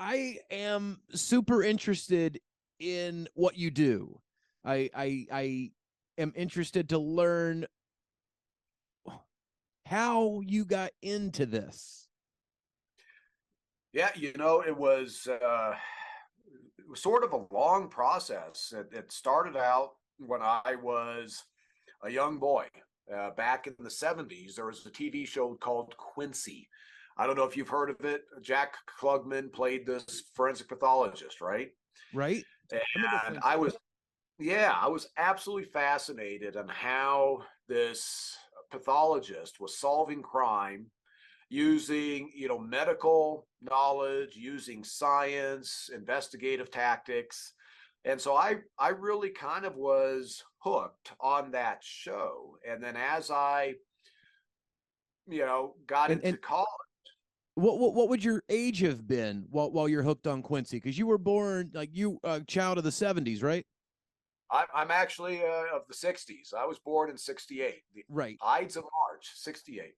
I am super interested in what you do. I am interested to learn how you got into this. Yeah, it was sort of a long process. It started out when I was a young boy. Back in the 70s, there was a TV show called Quincy. I don't know if you've heard of it. Jack Klugman played this forensic pathologist, right? Right? I remember And Quincy. I was absolutely fascinated on how this pathologist was solving crime using, medical knowledge, using science, investigative tactics. And so I really kind of was hooked on that show. And then as I, got And into college. what would your age have been while you're hooked on Quincy? Because you were born like you child of the 70s, right? I'm actually of the 60s. I was born in 68, the Right. Ides of March, 68.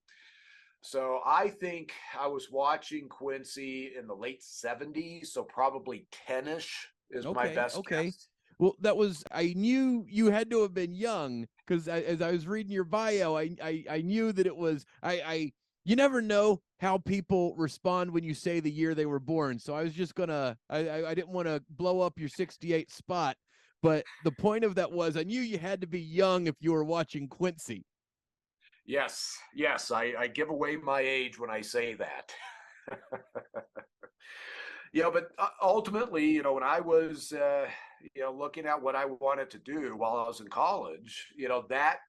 So I think I was watching Quincy in the late 70s, so probably 10-ish is my Okay. best Okay. guess. Well, I knew you had to have been young because as I was reading your bio, I knew that it was, you never know how people respond when you say the year they were born. So I was just gonna, I didn't want to blow up your 68 spot. But the point of that was I knew you had to be young if you were watching Quincy. Yes, yes, I give away my age when I say that. But ultimately, when I was, looking at what I wanted to do while I was in college, that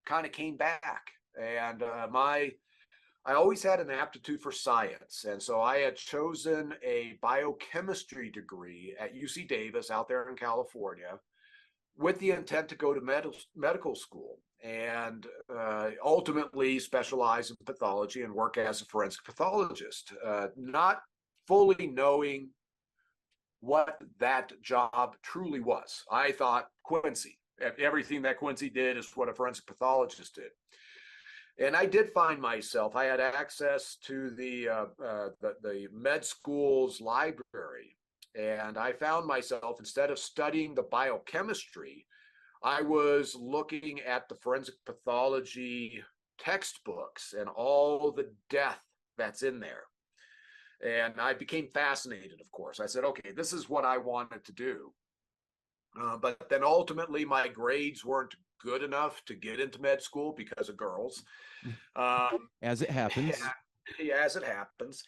kind of came back. And I always had an aptitude for science. And so I had chosen a biochemistry degree at UC Davis out there in California with the intent to go to medical school and ultimately specialize in pathology and work as a forensic pathologist, not fully knowing what that job truly was. I thought Quincy, everything that Quincy did is what a forensic pathologist did. And I did find myself, I had access to the med school's library. And I found myself, instead of studying the biochemistry, I was looking at the forensic pathology textbooks and all the death that's in there. And I became fascinated, of course. I said, okay, this is what I wanted to do. But then ultimately, my grades weren't good enough to get into med school because of girls. As it happens. As it happens.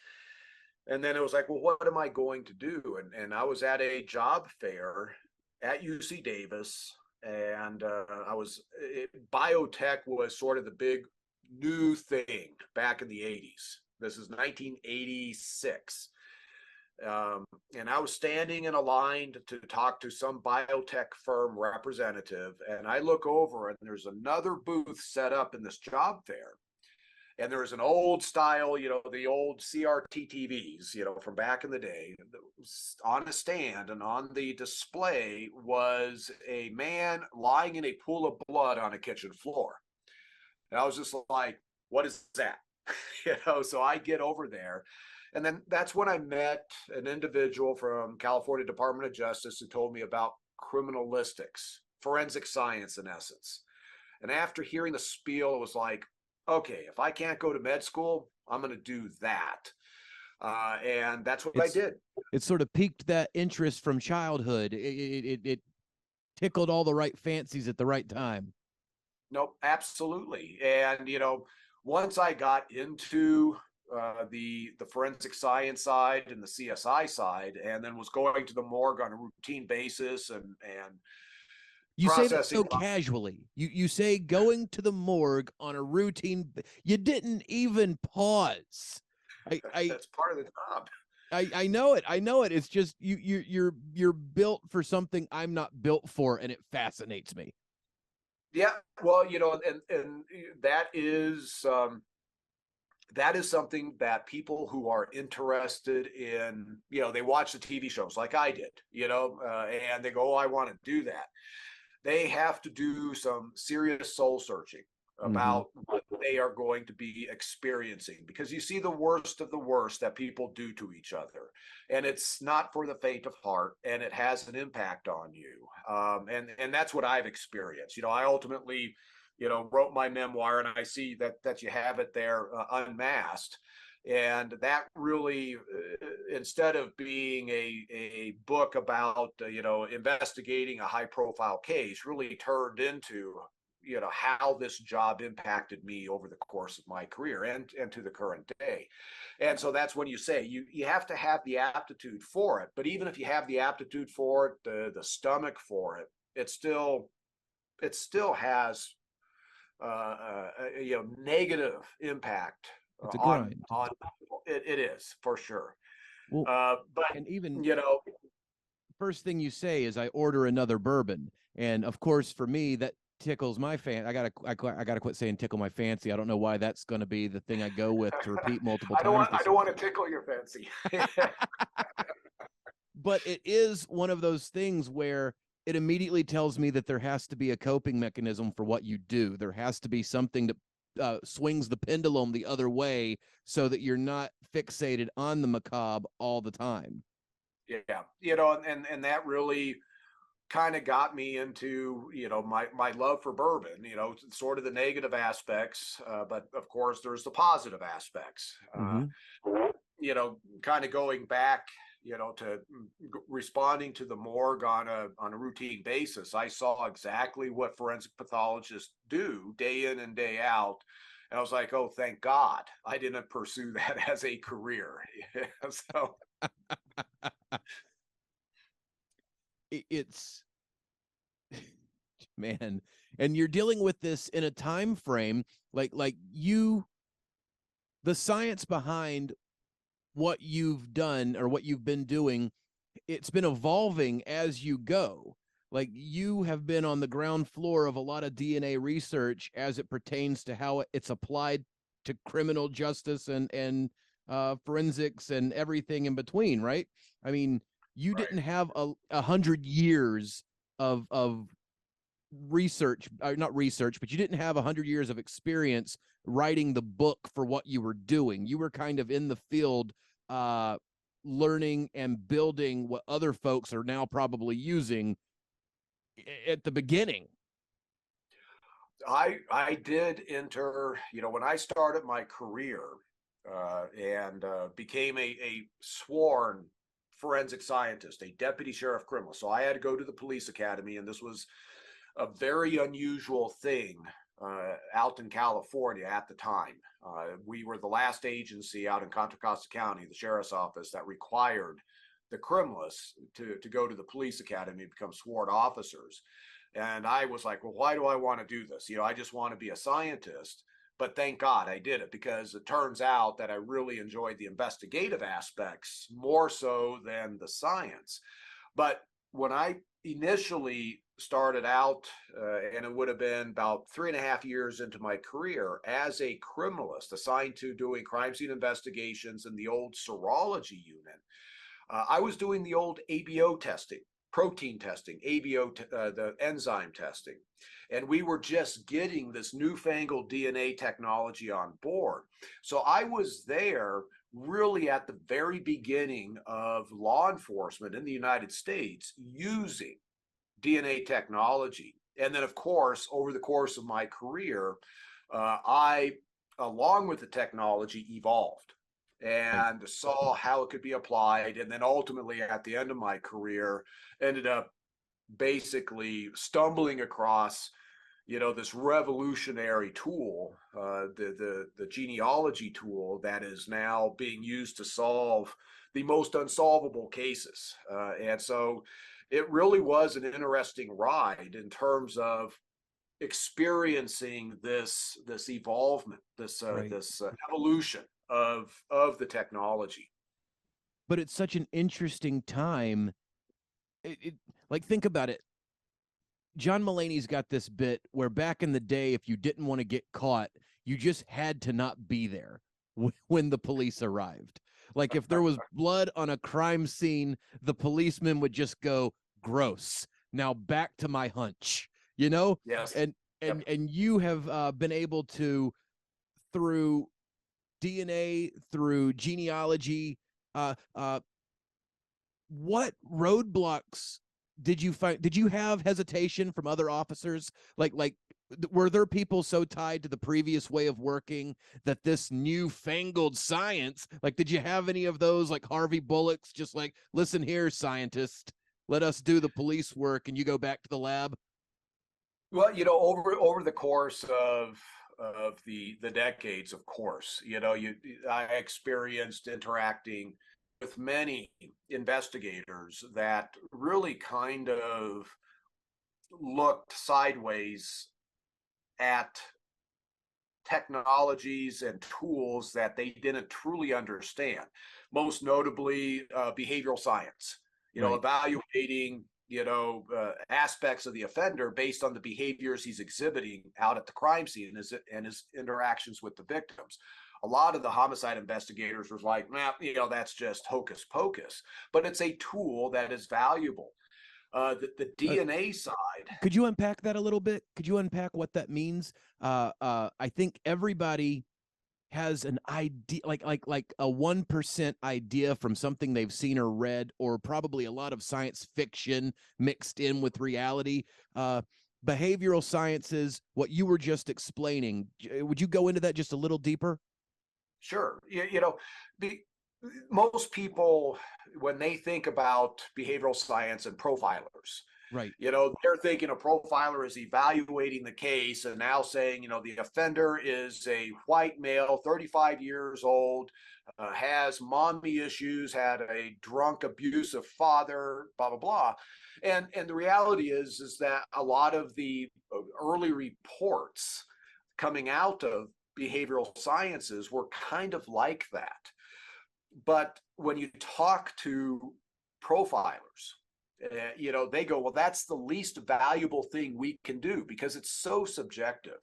And then it was like, well, what am I going to do? And I was at a job fair at UC Davis, and biotech was sort of the big new thing back in the 80s. This is 1986. And I was standing in a line to talk to some biotech firm representative, and I look over and there's another booth set up in this job fair. And there was an old style, the old CRT TVs, from back in the day, on a stand, and on the display was a man lying in a pool of blood on a kitchen floor. And I was just like, what is that? So I get over there. And then that's when I met an individual from California Department of Justice who told me about criminalistics, forensic science in essence. And after hearing the spiel, it was like, okay, if I can't go to med school, I'm going to do that. And that's what I did. It sort of piqued that interest from childhood. It tickled all the right fancies at the right time. Nope, absolutely. And, once I got into the forensic science side and the CSI side, and then was going to the morgue on a routine basis and You say that processing. so casually. You say going to the morgue on a routine. You didn't even pause. That's part of the job. I know it. I know it. It's just you're built for something I'm not built for, and it fascinates me. Yeah, well, and that is something that people who are interested in, they watch the TV shows like I did, and they go, oh, I want to do that. They have to do some serious soul searching about what they are going to be experiencing, because you see the worst of the worst that people do to each other, and it's not for the faint of heart, and it has an impact on you. And that's what I've experienced. I ultimately, wrote my memoir, and I see that you have it there, Unmasked. And that really, instead of being a book about, investigating a high profile case, really turned into, how this job impacted me over the course of my career and to the current day. And so that's when you say you have to have the aptitude for it. But even if you have the aptitude for it, the stomach for it, it still has negative impact It's a grind. on it is for sure. Well, But and even first thing you say is I order another bourbon, and of course for me that tickles my fan. I gotta quit saying tickle my fancy. I don't know why that's going to be the thing I go with to repeat multiple times. I don't want to tickle your fancy. But it is one of those things where it immediately tells me that there has to be a coping mechanism for what you do. There has to be something that swings the pendulum the other way so that you're not fixated on the macabre all the time. Yeah. And that really kind of got me into, my love for bourbon, sort of the negative aspects. But of course there's the positive aspects, kind of going back, to responding to the morgue on a routine basis. I saw exactly what forensic pathologists do day in and day out. And I was like, oh, thank God I didn't pursue that as a career. So it's man, and you're dealing with this in a time frame like the science behind what you've done or what you've been doing, it's been evolving as you go. Like you have been on the ground floor of a lot of DNA research as it pertains to how it's applied to criminal justice and forensics and everything in between, right? I mean, you didn't have 100 years of research, not research, but you didn't have 100 years of experience writing the book for what you were doing. You were kind of in the field, learning and building what other folks are now probably using at the beginning. I did enter, when I started my career, and became a sworn forensic scientist, a deputy sheriff criminal. So I had to go to the police academy, and this was a very unusual thing out in California at the time. We were the last agency out in Contra Costa County, the sheriff's office, that required the criminalists to go to the police academy and become sworn officers. And I was like, well, why do I want to do this? I just want to be a scientist. But thank God I did it, because it turns out that I really enjoyed the investigative aspects more so than the science. But when I initially started out, and it would have been about 3.5 years into my career as a criminalist assigned to doing crime scene investigations in the old serology unit, I was doing the old ABO testing, protein testing, ABO, the enzyme testing. And we were just getting this newfangled DNA technology on board. So I was there really at the very beginning of law enforcement in the United States using DNA technology. And then, of course, over the course of my career, I, along with the technology, evolved and saw how it could be applied. And then ultimately, at the end of my career, ended up basically stumbling across, this revolutionary tool, the genealogy tool that is now being used to solve the most unsolvable cases. And so it really was an interesting ride in terms of experiencing this evolvement, this evolution of the technology. But it's such an interesting time. Like, think about it. John Mulaney's got this bit where back in the day, if you didn't want to get caught, you just had to not be there when the police arrived. Like if there was blood on a crime scene, the policeman would just go, gross. Now back to my hunch, Yes. And you have been able to through DNA, through genealogy, what roadblocks did you find? Did you have hesitation from other officers? Were there people so tied to the previous way of working that this newfangled science, like, did you have any of those, like Harvey Bullock's, just like, listen here, scientist, let us do the police work and you go back to the lab? Well, over the course of the decades, of course, I experienced interacting with many investigators that really kind of looked sideways at technologies and tools that they didn't truly understand, most notably behavioral science, Right. evaluating, aspects of the offender based on the behaviors he's exhibiting out at the crime scene and his interactions with the victims. A lot of the homicide investigators was like, nah, that's just hocus pocus, but it's a tool that is valuable. The DNA side. Could you unpack that a little bit? Could you unpack what that means? I think everybody has an idea, like a 1% idea from something they've seen or read, or probably a lot of science fiction mixed in with reality. Behavioral sciences, what you were just explaining, would you go into that just a little deeper? Sure. Most people, when they think about behavioral science and profilers, Right. they're thinking a profiler is evaluating the case and now saying, the offender is a white male, 35 years old, has mommy issues, had a drunk, abusive father, blah, blah, blah. And the reality is that a lot of the early reports coming out of behavioral sciences were kind of like that. But when you talk to profilers, they go, well, that's the least valuable thing we can do because it's so subjective.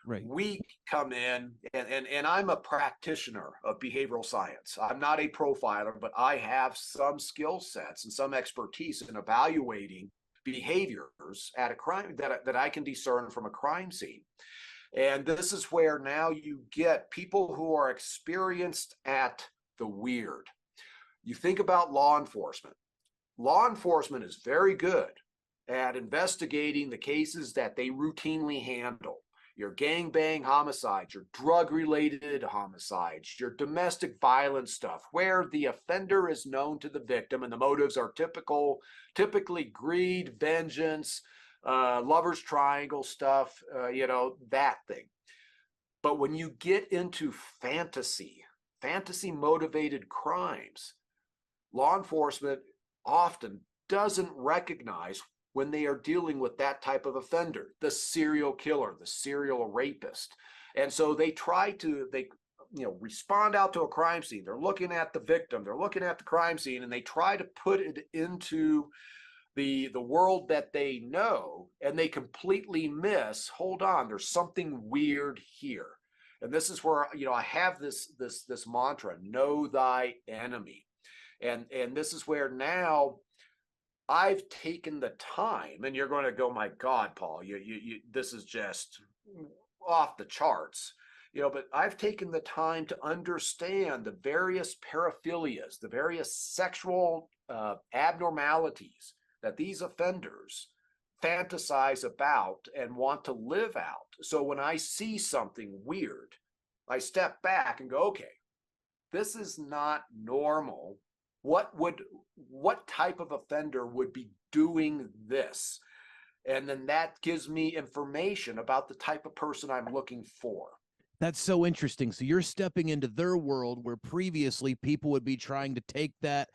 Right. We come in, and I'm a practitioner of behavioral science. I'm not a profiler, but I have some skill sets and some expertise in evaluating behaviors at a crime that I can discern from a crime scene. And this is where now you get people who are experienced at the weird. You think about law enforcement. Law enforcement is very good at investigating the cases that they routinely handle. Your gangbang homicides, your drug-related homicides, your domestic violence stuff, where the offender is known to the victim and the motives are typically greed, vengeance, lover's triangle stuff, that thing. But when you get into fantasy motivated crimes, law enforcement often doesn't recognize when they are dealing with that type of offender, the serial killer, the serial rapist. And so they respond out to a crime scene. They're looking at the victim, they're looking at the crime scene, and they try to put it into the world that they know, and they completely miss, hold on, there's something weird here. And this is where, I have this mantra, know thy enemy. And this is where now I've taken the time, and you're going to go, my God, Paul, this is just off the charts, but I've taken the time to understand the various paraphilias, the various sexual abnormalities that these offenders fantasize about and want to live out. So when I see something weird, I step back and go, okay, this is not normal. What type of offender would be doing this? And then that gives me information about the type of person I'm looking for. That's so interesting. So you're stepping into their world where previously people would be trying to take that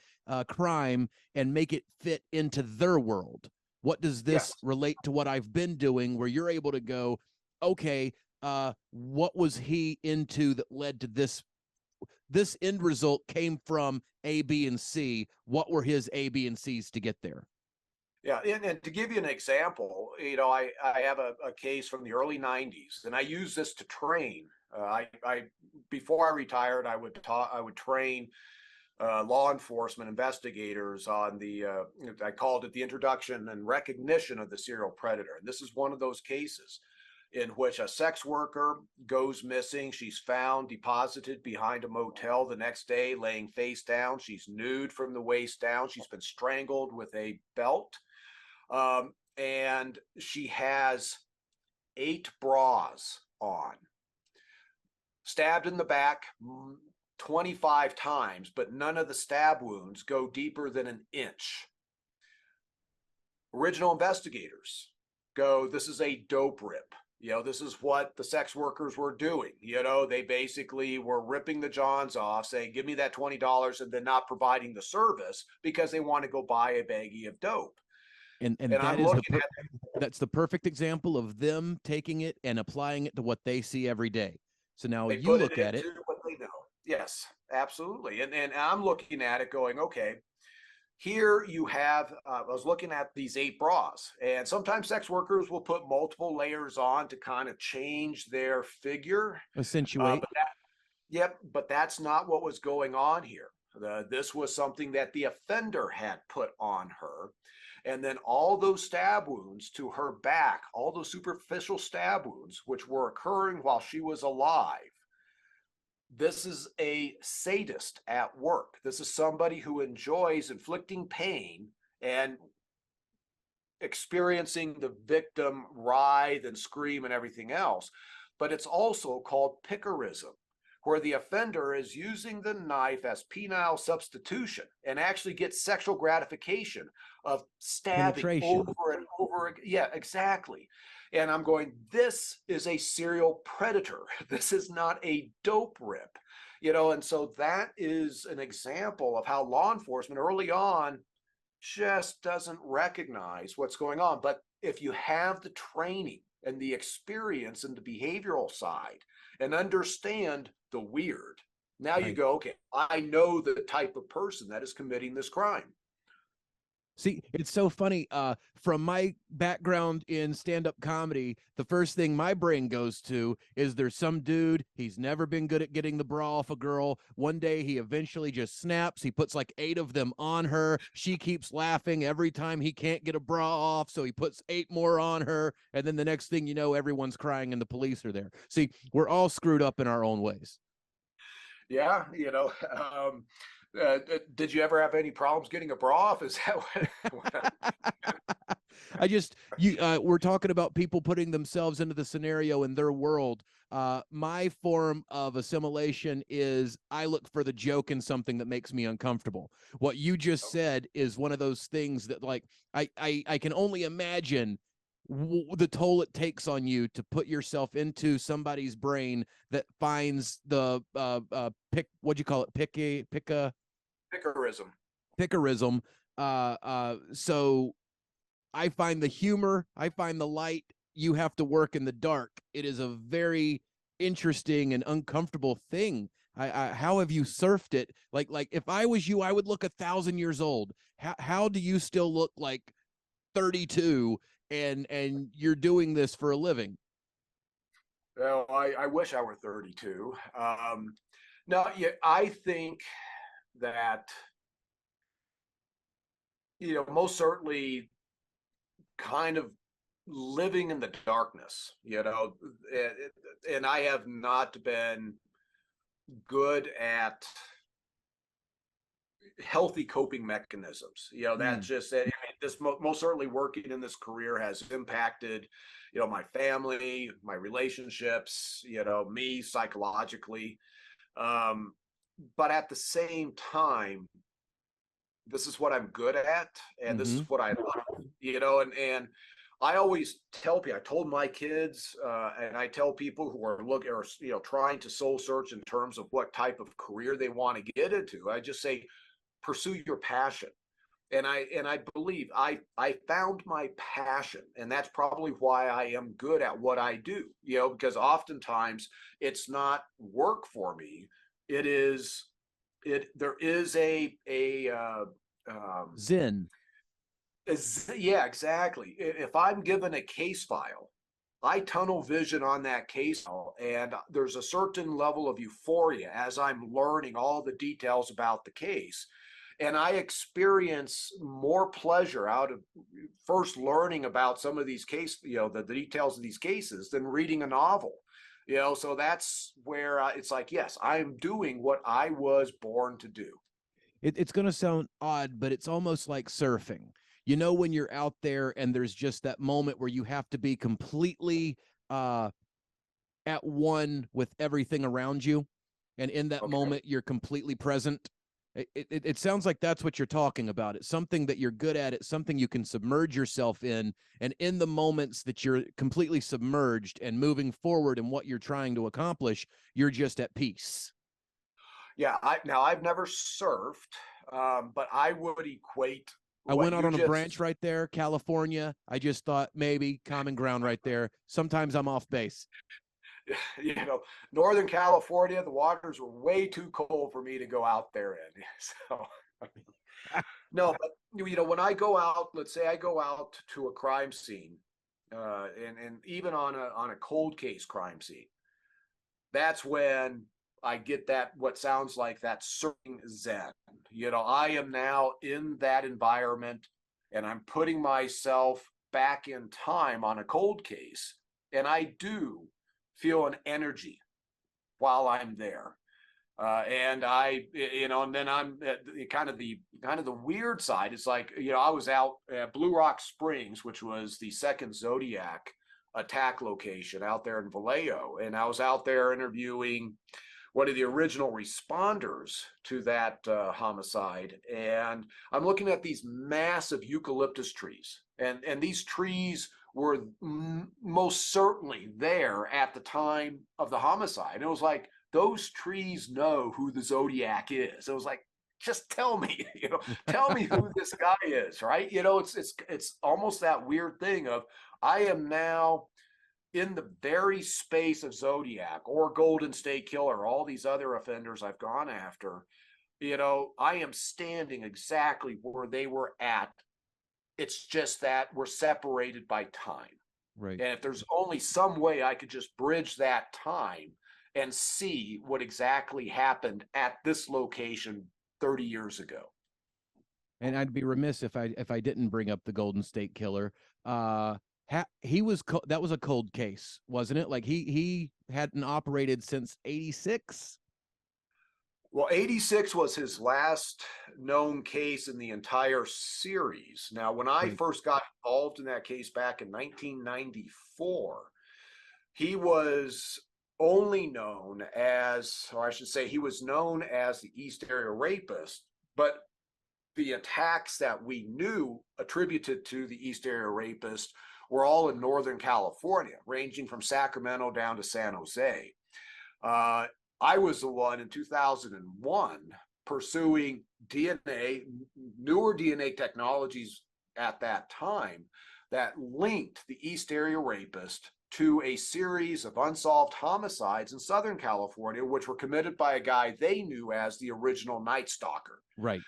crime and make it fit into their world. What does this relate to what I've been doing, where you're able to go, okay, what was he into that led to this? This end result came from A, B, and C. What were his A, B, and C's to get there? Yeah, and to give you an example, I have a case from the early '90s, and I use this to train. I before I retired, I would train law enforcement investigators on I called it the introduction and recognition of the serial predator, and this is one of those cases. in which a sex worker goes missing. She's found deposited behind a motel the next day, laying face down. She's nude from the waist down. She's been strangled with a belt. And she has 8 bras on. Stabbed in the back 25 times, but none of the stab wounds go deeper than an inch. Original investigators go, this is a dope rip. This is what the sex workers were doing. They basically were ripping the johns off, saying, give me that $20, and then not providing the service because they want to go buy a baggie of dope. And that is that's the perfect example of them taking it and applying it to what they see every day. So now you look at it. What they know. Yes, absolutely. And I'm looking at it going, okay, here you have, I was looking at these 8 bras, and sometimes sex workers will put multiple layers on to kind of change their figure. Accentuate. But that's not what was going on here. This was something that the offender had put on her. And then all those stab wounds to her back, all those superficial stab wounds, which were occurring while she was alive. This is a sadist at work. This is somebody who enjoys inflicting pain and experiencing the victim writhe and scream and everything else. But it's also called pickerism, where the offender is using the knife as penile substitution and actually gets sexual gratification of stabbing over and over. Yeah, exactly. And I'm going, this is a serial predator. This is not a dope rip, and so that is an example of how law enforcement early on just doesn't recognize what's going on. But if you have the training and the experience and the behavioral side and understand the weird, now you go, okay, I know the type of person that is committing this crime. See, it's so funny. From my background in stand-up comedy, the first thing my brain goes to is there's some dude, he's never been good at getting the bra off a girl. One day he eventually just snaps. He puts like 8 of them on her. She keeps laughing every time he can't get a bra off, so he puts 8 more on her. And then the next thing you know, everyone's crying and the police are there. See, we're all screwed up in our own ways. Yeah, did you ever have any problems getting a bra off? Is that what? We're talking about people putting themselves into the scenario in their world. My form of assimilation is I look for the joke in something that makes me uncomfortable. What you just said is one of those things that, like, I can only imagine the toll it takes on you to put yourself into somebody's brain that finds the pickerism. So I find the humor, I find the light. You have to work in the dark. It is a very interesting and uncomfortable thing. How have you surfed it? Like if I was you, I would look 1,000 years old. How do you still look like 32 and you're doing this for a living? Well, I wish I were 32. No, yeah, I think that, most certainly kind of living in the darkness, and I have not been good at healthy coping mechanisms. That's just it. This most certainly working in this career has impacted, my family, my relationships, me psychologically. But at the same time, this is what I'm good at, and this is what I love, and I always tell people, I told my kids, and I tell people who are looking or, trying to soul search in terms of what type of career they want to get into. I just say, pursue your passion. And I believe I found my passion, and that's probably why I am good at what I do, because oftentimes it's not work for me. There is a Zen. Yeah, exactly. If I'm given a case file, I tunnel vision on that case file, and there's a certain level of euphoria as I'm learning all the details about the case. And I experience more pleasure out of first learning about some of these cases, the details of these cases, than reading a novel. So that's where it's like, yes, I'm doing what I was born to do. It's going to sound odd, but it's almost like surfing. When you're out there and there's just that moment where you have to be completely at one with everything around you. And in that moment, you're completely present. It sounds like that's what you're talking about. It's something that you're good at. It's something you can submerge yourself in. And in the moments that you're completely submerged and moving forward in what you're trying to accomplish, you're just at peace. Yeah, I've never surfed, but I would equate. I went out on a branch right there, California. I just thought maybe common ground right there. Sometimes I'm off base. Northern California, the waters were way too cold for me to go out there in. So no, but when I go out, let's say I go out to a crime scene, and even on a cold case crime scene, that's when I get that, what sounds like that surfing zen. I am now in that environment, and I'm putting myself back in time on a cold case, and I do feel an energy while I'm there. And and then I'm at kind of the weird side. It's like, I was out at Blue Rock Springs, which was the second Zodiac attack location out there in Vallejo. And I was out there interviewing one of the original responders to that homicide. And I'm looking at these massive eucalyptus trees. And these trees were most certainly there at the time of the homicide. And it was like, those trees know who the Zodiac is. It was like, just tell me, tell me who this guy is, right? It's almost that weird thing of, I am now in the very space of Zodiac or Golden State Killer, all these other offenders I've gone after. I am standing exactly where they were at. It's just that we're separated by time. Right. And if there's only some way I could just bridge that time and see what exactly happened at this location 30 years ago. And I'd be remiss if I didn't bring up the Golden State Killer. He was that was a cold case, wasn't it? Like he hadn't operated since 86. Well, 86 was his last known case in the entire series. Now, when I first got involved in that case back in 1994, he was only known as, or I should say, he was known as the East Area Rapist, but the attacks that we knew attributed to the East Area Rapist were all in Northern California, ranging from Sacramento down to San Jose. I was the one in 2001 pursuing DNA, newer DNA technologies at that time that linked the East Area Rapist to a series of unsolved homicides in Southern California, which were committed by a guy they knew as the original Night Stalker. Right.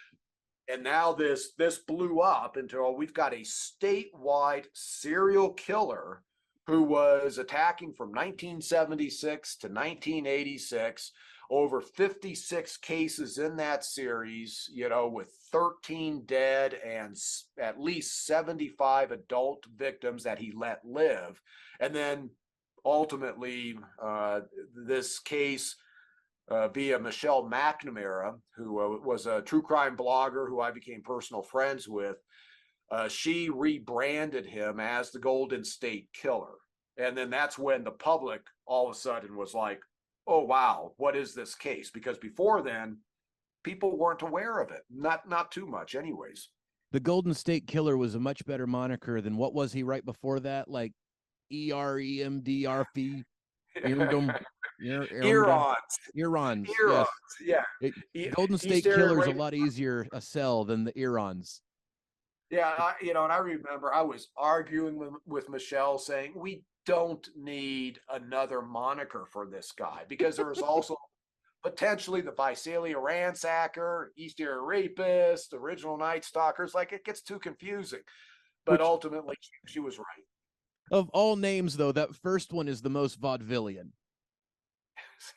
And now this blew up into, we've got a statewide serial killer who was attacking from 1976 to 1986, over 56 cases in that series, with 13 dead and at least 75 adult victims that he let live. And then ultimately, this case via Michelle McNamara, who was a true crime blogger who I became personal friends with, she rebranded him as the Golden State Killer. And then that's when the public all of a sudden was like, oh, wow, what is this case? Because before then, people weren't aware of it. Not too much anyways. The Golden State Killer was a much better moniker than, what was he right before that? Like EREMDRP? Erons. Yeah. Golden State Killer is a lot easier a sell than the Erons. Yeah, and I remember I was arguing with Michelle saying, we don't need another moniker for this guy, because there was also potentially the Visalia Ransacker, East Area Rapist, original Night Stalkers. Like, it gets too confusing. But ultimately, she was right. Of all names, though, that first one is the most vaudevillian.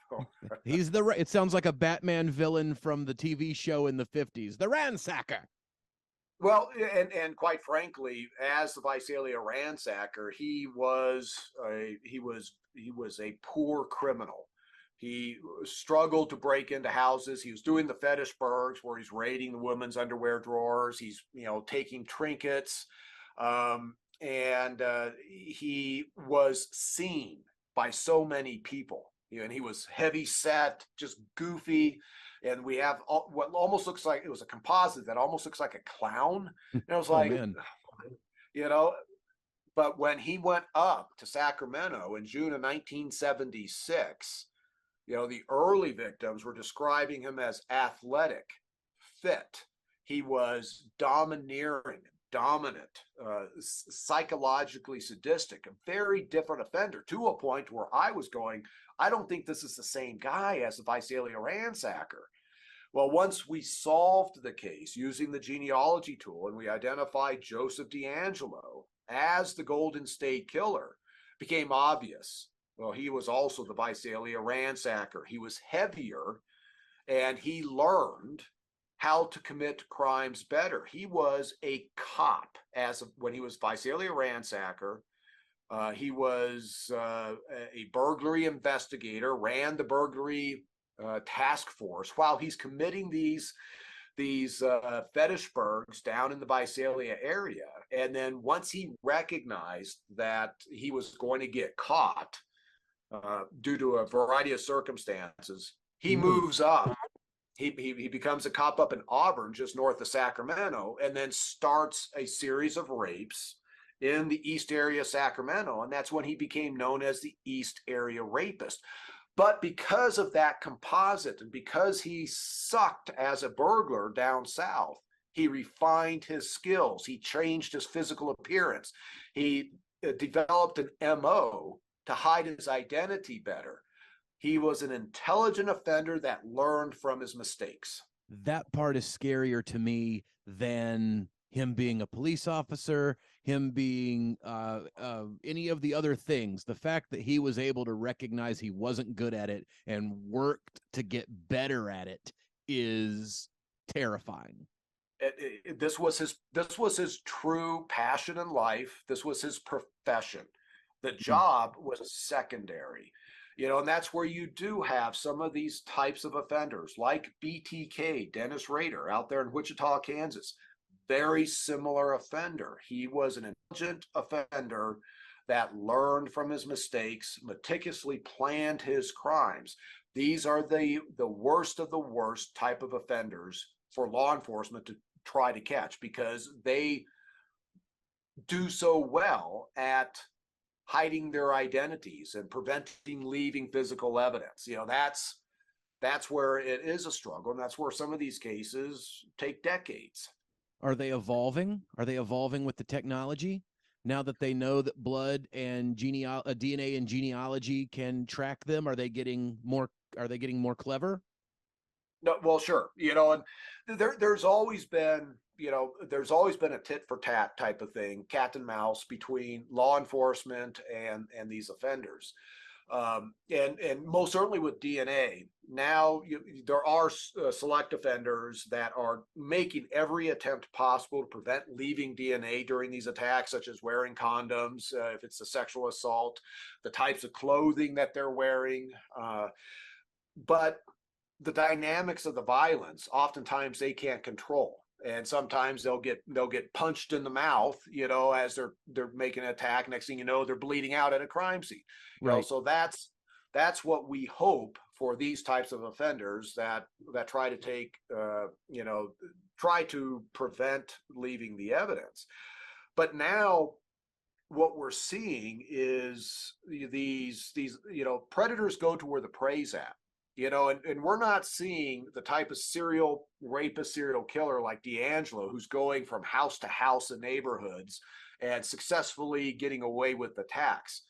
So He's it sounds like a Batman villain from the TV show in the 50s, the Ransacker. well, and quite frankly, as the Visalia ransacker, he was a poor criminal. He struggled to break into houses. He was doing the fetish burgs where he's raiding the women's underwear drawers. He's taking trinkets, and he was seen by so many people. And he was heavy set, just goofy. And we have what almost looks like, it was a composite that almost looks like a clown. And I was Oh like, man. you know, but when he went up to Sacramento in June of 1976, the early victims were describing him as athletic, fit. He was domineering, dominant, psychologically sadistic, a very different offender, to a point where I was going, I don't think this is the same guy as the Visalia ransacker. Well, once we solved the case using the genealogy tool and we identified Joseph D'Angelo as the Golden State Killer, it became obvious. Well, he was also the Visalia ransacker. He was heavier, and he learned how to commit crimes better. He was a cop when he was Visalia ransacker. He was a burglary investigator, ran the burglary task force while he's committing these fetish burgs down in the Visalia area. And then once he recognized that he was going to get caught due to a variety of circumstances, he moves up. He becomes a cop up in Auburn, just north of Sacramento, and then starts a series of rapes in the East area of Sacramento. And that's when he became known as the East Area Rapist. But because of that composite, and because he sucked as a burglar down south, he refined his skills. He changed his physical appearance. He developed an MO to hide his identity better. He was an intelligent offender that learned from his mistakes. That part is scarier to me than him being a police officer, him being any of the other things. The fact that he was able to recognize he wasn't good at it and worked to get better at it is terrifying. This was his true passion in life. This was his profession. The job was secondary. And that's where you do have some of these types of offenders like BTK, Dennis Rader, out there in Wichita, Kansas. Very similar offender. He was an intelligent offender that learned from his mistakes, meticulously planned his crimes. These are the worst of the worst type of offenders for law enforcement to try to catch, because they do so well at hiding their identities and preventing leaving physical evidence. That's where it is a struggle, and that's where some of these cases take decades. Are they evolving? Are they evolving with the technology? Now that they know that blood and DNA and genealogy can track them, are they getting more clever? No, well, sure. And there's always been a tit for tat type of thing, cat and mouse, between law enforcement and these offenders. And most certainly with DNA. Now there are select offenders that are making every attempt possible to prevent leaving DNA during these attacks, such as wearing condoms, if it's a sexual assault, the types of clothing that they're wearing. But the dynamics of the violence, oftentimes they can't control. And sometimes they'll get punched in the mouth, as they're making an attack. Next thing you know, they're bleeding out at a crime scene. Right. So that's what we hope for these types of offenders that try to try to prevent leaving the evidence. But now what we're seeing is these predators go to where the prey's at. And we're not seeing the type of serial rapist, serial killer like D'Angelo, who's going from house to house in neighborhoods and successfully getting away with attacks.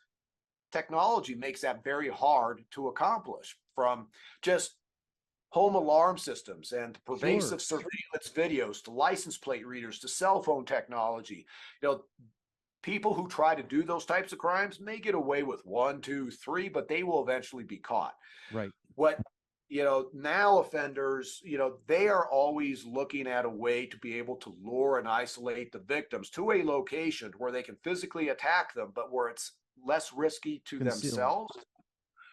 Technology makes that very hard to accomplish, from just home alarm systems and pervasive surveillance videos to license plate readers to cell phone technology. people who try to do those types of crimes may get away with 1, 2, 3, but they will eventually be caught. Right. What, now offenders, they are always looking at a way to be able to lure and isolate the victims to a location where they can physically attack them, but where it's less risky to Concealed. themselves.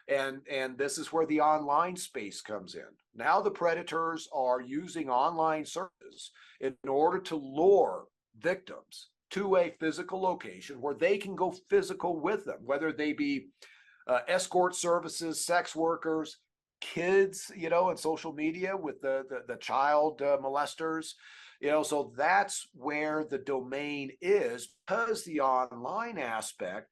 And this is where the online space comes in. Now the predators are using online services in order to lure victims to a physical location where they can go physical with them, whether they be escort services, sex workers, kids, and social media with the child molesters. So that's where the domain is, because the online aspect,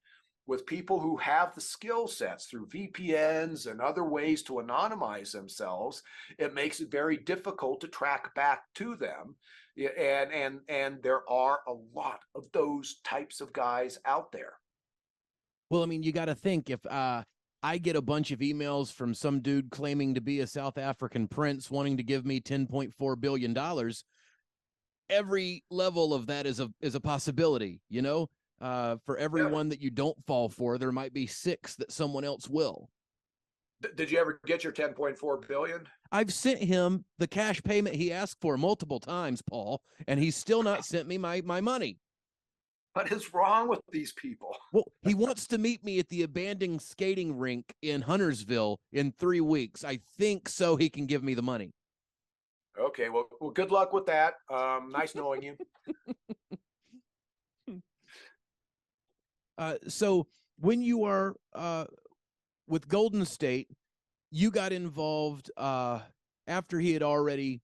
with people who have the skill sets through VPNs and other ways to anonymize themselves, it makes it very difficult to track back to them. And there are a lot of those types of guys out there. Well, I mean, you got to think, if I get a bunch of emails from some dude claiming to be a South African prince wanting to give me $10.4 billion, every level of that is a possibility, for every one that you don't fall for, there might be 6 that someone else will. Did you ever get your 10.4 billion? I've sent him the cash payment he asked for multiple times, Paul, and he's still not sent me my money. What is wrong with these people? Well, he wants to meet me at the abandoned skating rink in Huntersville in 3 weeks. I think so he can give me the money. Okay, well, good luck with that. Nice knowing you. So when you are with Golden State, you got involved after he had already.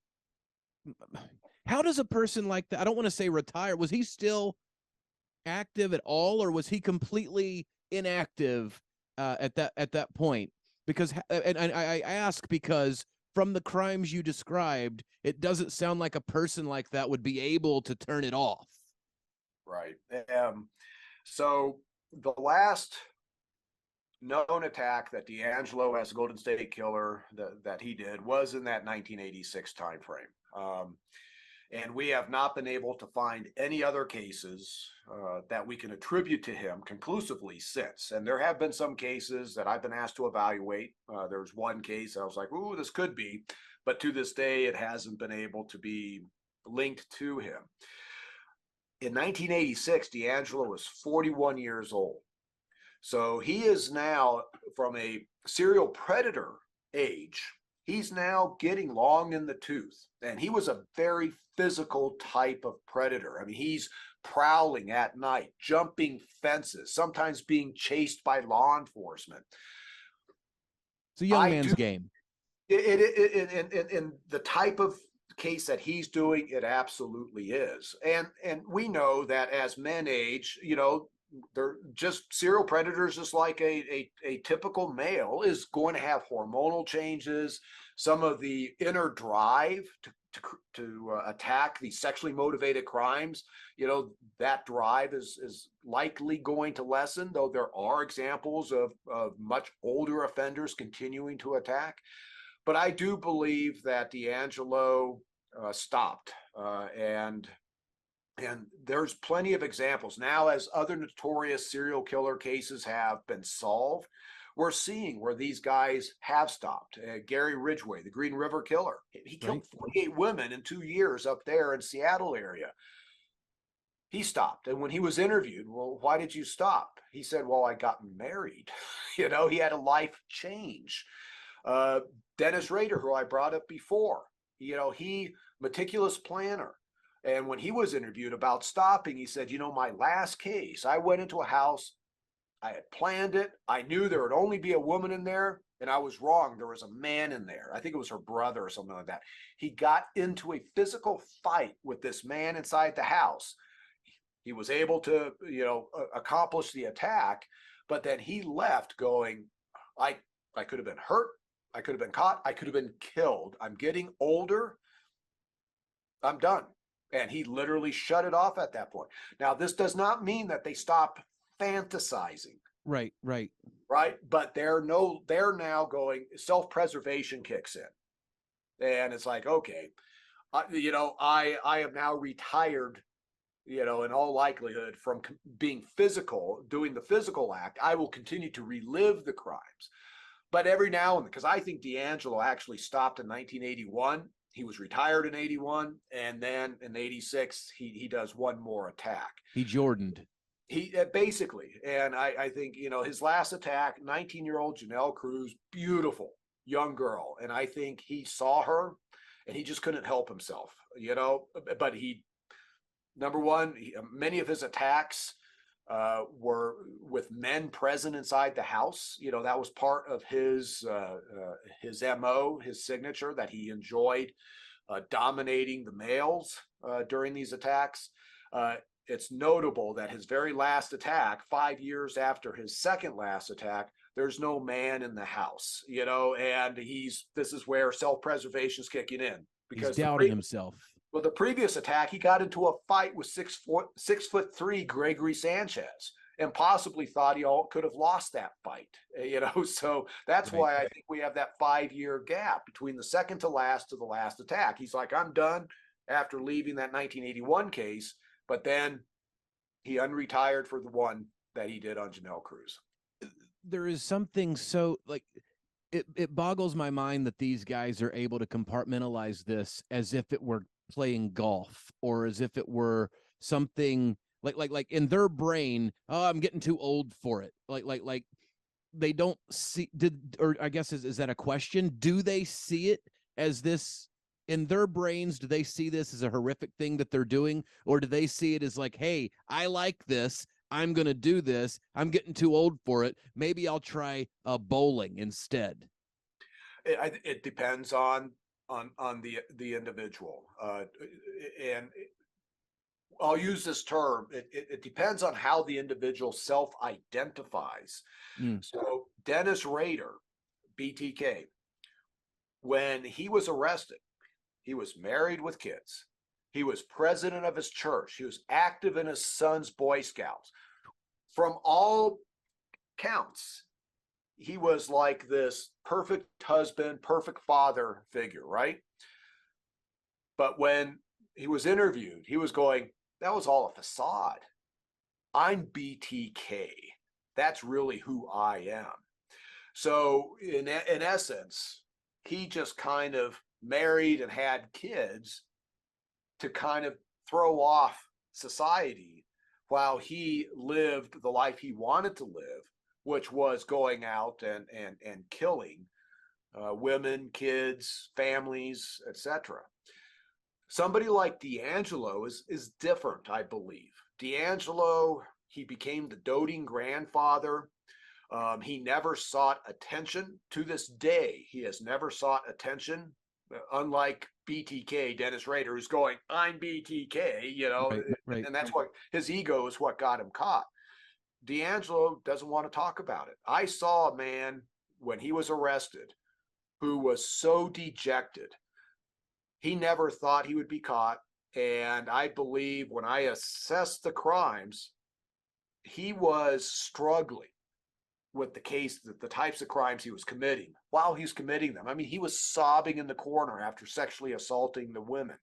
How does a person like that, I don't want to say retire, was he still active at all, or was he completely inactive at that point? Because and I ask because from the crimes you described, it doesn't sound like a person like that would be able to turn it off. Right. So the last known attack that D'Angelo, as a Golden State Killer, that he did was in that 1986 timeframe. And we have not been able to find any other cases that we can attribute to him conclusively since. And there have been some cases that I've been asked to evaluate. There's one case I was like, ooh, this could be. But to this day, it hasn't been able to be linked to him. In 1986, D'Angelo was 41 years old. So he is now, from a serial predator age, he's now getting long in the tooth. And he was a very physical type of predator. I mean, he's prowling at night, jumping fences, sometimes being chased by law enforcement. It's a young man's game. In the type of case that he's doing, it absolutely is. And we know that as men age, they're just serial predators, just like a typical male is going to have hormonal changes. Some of the inner drive to attack these sexually motivated crimes, that drive is likely going to lessen, though there are examples of much older offenders continuing to attack. But I do believe that D'Angelo stopped, and there's plenty of examples now, as other notorious serial killer cases have been solved. We're seeing where these guys have stopped. Gary Ridgway, the Green River Killer, he killed 48 women in 2 years up there in Seattle area. He stopped. And when he was interviewed, well, why did you stop? He said, well, I got married. He had a life change. Dennis Rader, who I brought up before, he meticulous planner. And when he was interviewed about stopping, he said, my last case, I went into a house, I had planned it. I knew there would only be a woman in there, and I was wrong. There was a man in there. I think it was her brother or something like that. He got into a physical fight with this man inside the house. He was able to, accomplish the attack, but then he left going, I could have been hurt. I could have been caught. I could have been killed. I'm getting older. I'm done. And he literally shut it off at that point. Now, this does not mean that they stop fantasizing. Right. But they're now going, self-preservation kicks in. And it's like, okay, I am now retired in all likelihood, from being physical, doing the physical act, I will continue to relive the crimes. But every now and then, because I think D'Angelo actually stopped in 1981. He was retired in 81. And then in 86, he does one more attack. He Jordaned. He basically, and I think, his last attack, 19-year-old Janelle Cruz, beautiful young girl. And I think he saw her and he just couldn't help himself, but number one, many of his attacks were with men present inside the house. That was part of his MO, his signature, that he enjoyed dominating the males during these attacks. It's notable that his very last attack, 5 years after his second last attack, there's no man in the house, and this is where self-preservation is kicking in, because he's doubting himself. Well, the previous attack, he got into a fight with 6'3" Gregory Sanchez, and possibly thought he could have lost that fight. So that's Right. why I think we have that 5-year gap between the second to the last attack. He's like, I'm done after leaving that 1981 case, but then he unretired for the one that he did on Janelle Cruz. There is something so like it boggles my mind that these guys are able to compartmentalize this as if it were playing golf, or as if it were something like in their brain, oh, I'm getting too old for it. Like they don't see, or I guess is that a question? Do they see it as this in their brains? Do they see this as a horrific thing that they're doing, or do they see it as like, hey, I like this, I'm going to do this, I'm getting too old for it, maybe I'll try bowling instead? It depends on the individual, and I'll use this term. It depends on how the individual self-identifies. So Dennis Rader, BTK, when he was arrested, he was married with kids. He was president of his church. He was active in his son's Boy Scouts. From all counts, he was like this perfect husband, perfect father figure, right? But when he was interviewed, he was going, that was all a facade. I'm BTK. That's really who I am. So in essence, he just kind of married and had kids to kind of throw off society while he lived the life he wanted to live, which was going out and killing women, kids, families, etc. Somebody like D'Angelo is different, I believe. D'Angelo, he became the doting grandfather. He never sought attention. To this day, he has never sought attention, unlike BTK, Dennis Rader, who's going, I'm BTK, Right. And that's what his ego is what got him caught. D'Angelo doesn't want to talk about it. I saw a man when he was arrested who was so dejected. He never thought he would be caught. And I believe when I assessed the crimes, he was struggling with the case, the types of crimes he was committing while he's committing them. I mean, he was sobbing in the corner after sexually assaulting the women.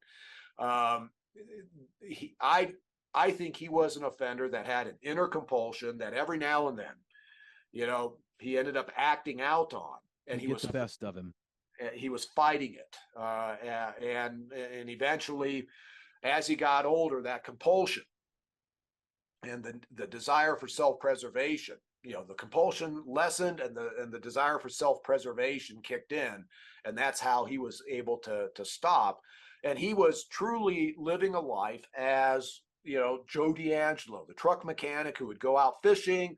I think he was an offender that had an inner compulsion that every now and then, he ended up acting out on, and he was the best of him. He was fighting it, and eventually, as he got older, that compulsion and the desire for self-preservation, the compulsion lessened, and the desire for self-preservation kicked in, and that's how he was able to stop. And he was truly living a life as Joe D'Angelo, the truck mechanic who would go out fishing.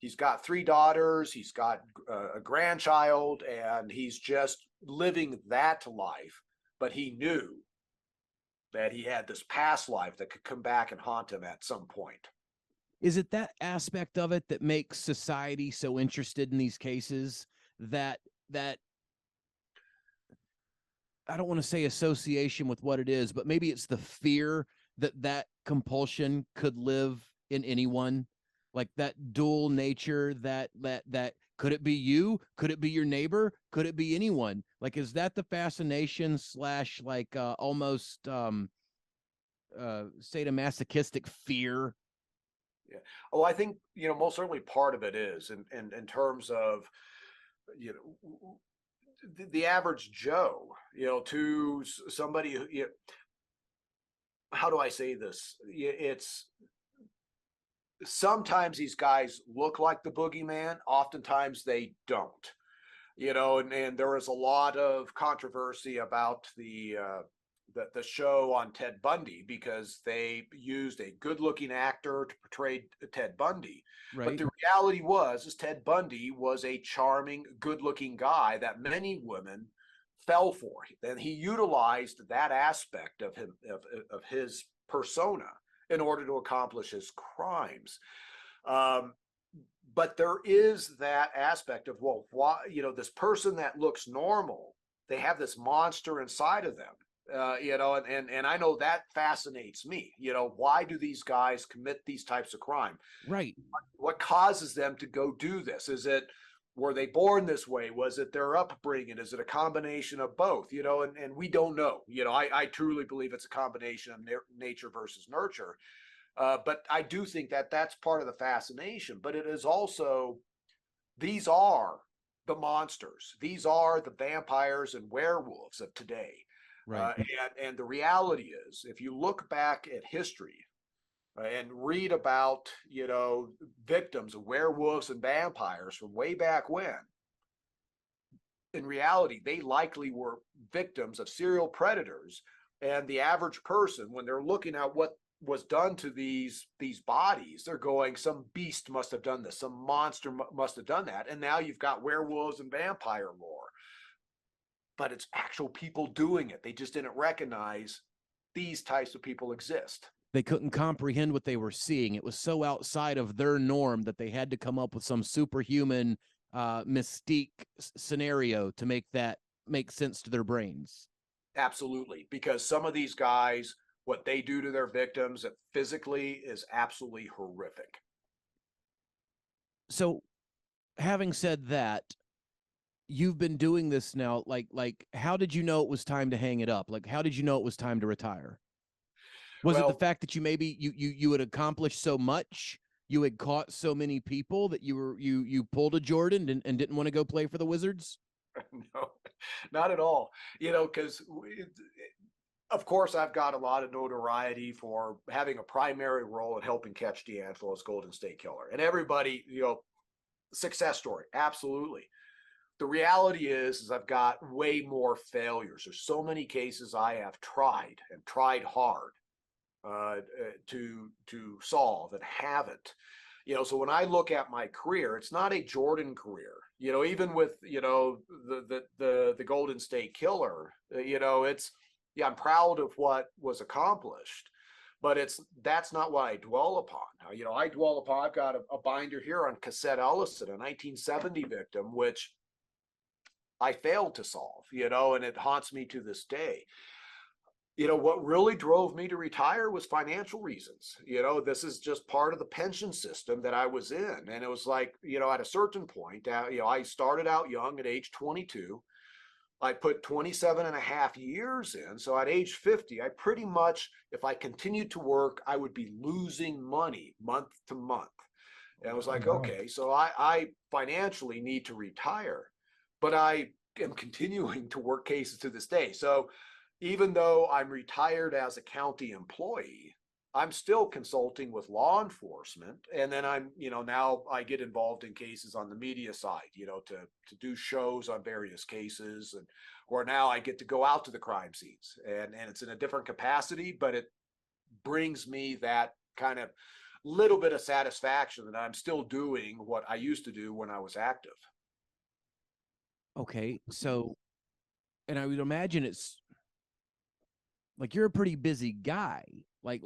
He's got 3 daughters, he's got a grandchild, and he's just living that life. But he knew that he had this past life that could come back and haunt him at some point. Is it that aspect of it that makes society so interested in these cases, that I don't want to say association with what it is, but maybe it's the fear that compulsion could live in anyone, like that dual nature, that could it be you? Could it be your neighbor? Could it be anyone? Like, is that the fascination / like almost sadomasochistic fear? Yeah. Oh, I think, most certainly part of it is in terms of, the average Joe, to somebody who, how do I say this? It's sometimes these guys look like the boogeyman, oftentimes they don't. And there was a lot of controversy about the show on Ted Bundy because they used a good-looking actor to portray Ted Bundy. But Right. the reality is Ted Bundy was a charming, good-looking guy that many women fell for. And he utilized that aspect of him of his persona in order to accomplish his crimes. But there is that aspect of, well, why, this person that looks normal, they have this monster inside of them. And I know that fascinates me. Why do these guys commit these types of crime? Right. What causes them to go do this? Were they born this way? Was it their upbringing? Is it a combination of both? And we don't know. I truly believe it's a combination of nature versus nurture. But I do think that that's part of the fascination. But it is also, these are the monsters. These are the vampires and werewolves of today. Right. And the reality is, if you look back at history and read about, victims of werewolves and vampires from way back when, in reality, they likely were victims of serial predators. And the average person, when they're looking at what was done to these bodies, they're going, some beast must have done this, some monster must have done that. And now you've got werewolves and vampire lore, but it's actual people doing it. They just didn't recognize these types of people exist. They couldn't comprehend what they were seeing. It was so outside of their norm that they had to come up with some superhuman mystique scenario to make that make sense to their brains. Absolutely. Because some of these guys, what they do to their victims physically is absolutely horrific. So, having said that, you've been doing this now, like how did you know it was time to hang it up? Like, how did you know it was time to retire? Was it the fact that you had accomplished so much, you had caught so many people that you pulled a Jordan and didn't want to go play for the Wizards? No, not at all. Because of course I've got a lot of notoriety for having a primary role in helping catch D'Angelo's Golden State Killer, and everybody, success story, absolutely. The reality is I've got way more failures. There's so many cases I have tried and tried hard to solve and haven't. So when I look at my career, it's not a Jordan career. Even with the Golden State Killer, it's, yeah, I'm proud of what was accomplished, but that's not what I dwell upon. I dwell upon, I've got a binder here on Cassette Ellison, a 1970 victim, which I failed to solve, and it haunts me to this day. What really drove me to retire was financial reasons. This is just part of the pension system that I was in. And it was like, at a certain point, I started out young at age 22. I put 27 and a half years in. So at age 50, I pretty much, if I continued to work, I would be losing money month to month. And I was like, okay, so I financially need to retire, but I am continuing to work cases to this day. So even though I'm retired as a county employee, I'm still consulting with law enforcement. And then I'm, now I get involved in cases on the media side, to do shows on various cases, and or now I get to go out to the crime scenes, and it's in a different capacity, but it brings me that kind of little bit of satisfaction that I'm still doing what I used to do when I was active. Okay. So, and I would imagine it's like you're a pretty busy guy. Like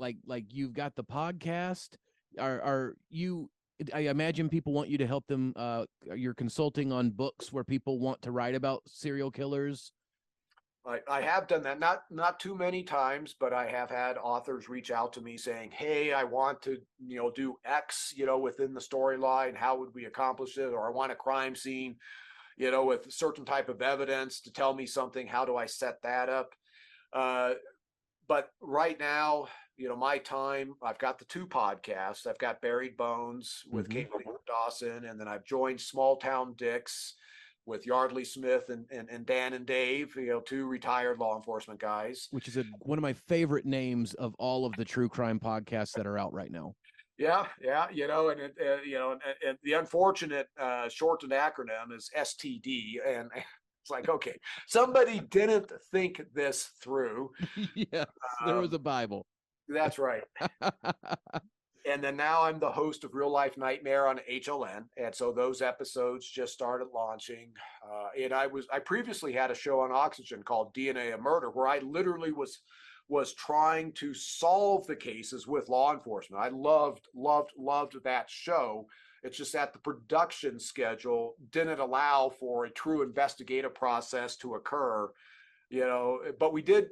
you've got the podcast. Are you? I imagine people want you to help them. You're consulting on books where people want to write about serial killers. I have done that, not too many times, but I have had authors reach out to me saying, "Hey, I want to, do X, within the storyline. How would we accomplish it? Or I want a crime scene, with a certain type of evidence to tell me something. How do I set that up?" But right now, my time, I've got the 2 podcasts. I've got Buried Bones with Hmm. Kate Dawson, and then I've joined Small Town Dicks with Yardley Smith and Dan and Dave, 2 retired law enforcement guys. Which is one of my favorite names of all of the true crime podcasts that are out right now. Yeah, yeah, and the unfortunate shortened acronym is STD, and it's like, okay, somebody didn't think this through. Yes, there was a Bible. That's right. And then now I'm the host of Real Life Nightmare on HLN, and so those episodes just started launching. And I previously had a show on Oxygen called DNA of Murder, where I literally was trying to solve the cases with law enforcement. I loved that show. It's just that the production schedule didn't allow for a true investigative process to occur. But we did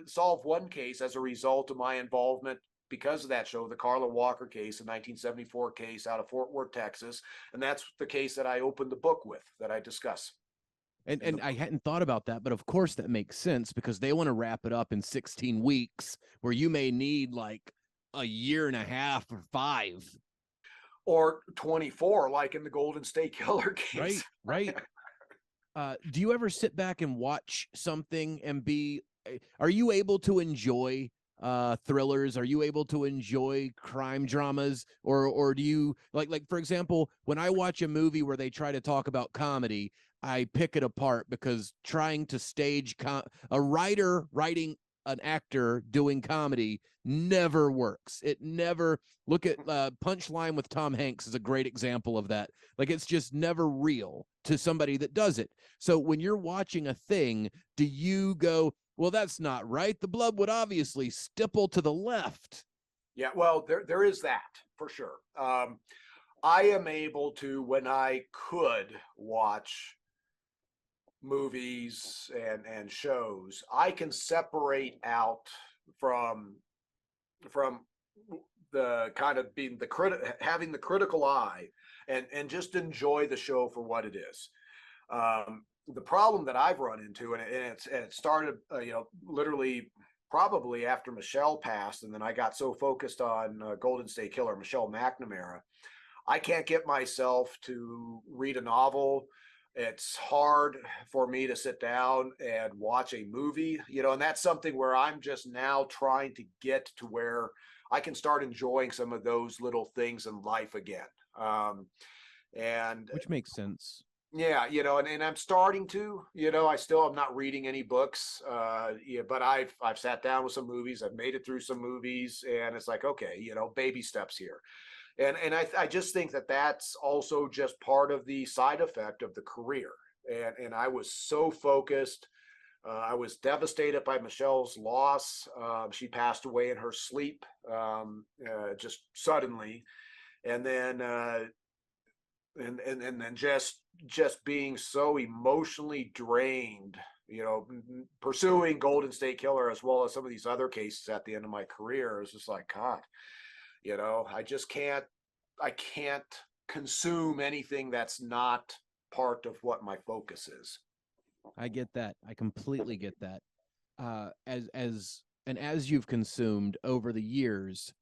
solve one case as a result of my involvement because of that show, the Carla Walker case, the 1974 case out of Fort Worth, Texas. And that's the case that I opened the book with, that I discuss. And I hadn't thought about that, but of course that makes sense because they want to wrap it up in 16 weeks where you may need like a year and a half or 5. Or 24, like in the Golden State Killer case. Right. Do you ever sit back and watch something and are you able to enjoy thrillers? Are you able to enjoy crime dramas, or do you like for example, when I watch a movie where they try to talk about comedy, I pick it apart because trying to stage a writer writing an actor doing comedy never works. It never. Look at Punchline with Tom Hanks is a great example of that. Like, it's just never real to somebody that does it. So when you're watching a thing, do you go, well, that's not right? The blood would obviously stipple to the left. Yeah, well, there is that for sure. I am able to, when I could watch movies and shows, I can separate out from the kind of being having the critical eye and just enjoy the show for what it is. The problem that I've run into, and it started, literally probably after Michelle passed, and then I got so focused on Golden State Killer, Michelle McNamara, I can't get myself to read a novel. It's hard for me to sit down and watch a movie, and that's something where I'm just now trying to get to where I can start enjoying some of those little things in life again. And which makes sense. Yeah, and I'm starting to, I still am not reading any books, but I've sat down with some movies, I've made it through some movies, and it's like, okay, baby steps here. And I just think that that's also just part of the side effect of the career. And I was so focused. I was devastated by Michelle's loss. She passed away in her sleep, just suddenly. And then and then just being so emotionally drained, pursuing Golden State Killer as well as some of these other cases at the end of my career is just like, God, I can't consume anything that's not part of what my focus is. I get that. I completely get that. As you've consumed over the years,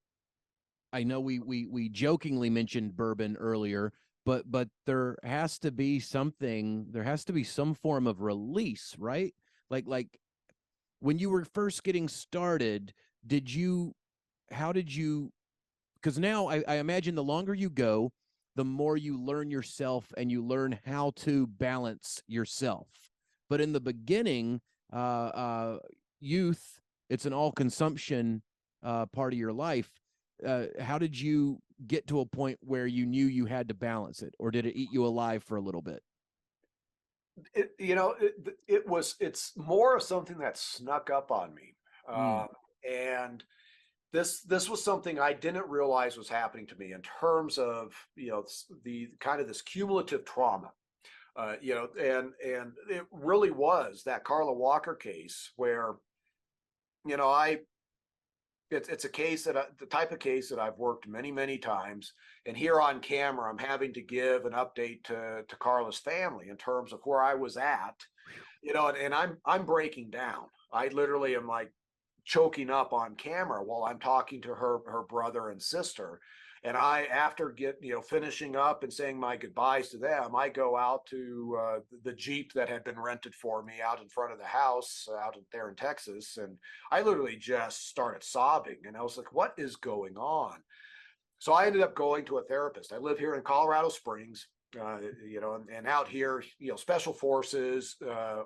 I know we jokingly mentioned bourbon earlier, but there has to be something. There has to be some form of release, right? Like when you were first getting started, how did you? Because now I imagine the longer you go, the more you learn yourself and you learn how to balance yourself. But in the beginning, youth, it's an all consumption part of your life. How did you get to a point where you knew you had to balance it, or did it eat you alive for a little bit? It's more of something that snuck up on me. And this was something I didn't realize was happening to me in terms of, the kind of this cumulative trauma. And it really was that Carla Walker case where, it's a case the type of case that I've worked many times, and here on camera, I'm having to give an update to Carla's family in terms of where I was at, and I'm breaking down. I literally am like choking up on camera while I'm talking to her brother and sister. And I, after finishing up and saying my goodbyes to them, I go out to the Jeep that had been rented for me out in front of the house there in Texas. And I literally just started sobbing. And I was like, what is going on? So I ended up going to a therapist. I live here in Colorado Springs, and out here, special forces,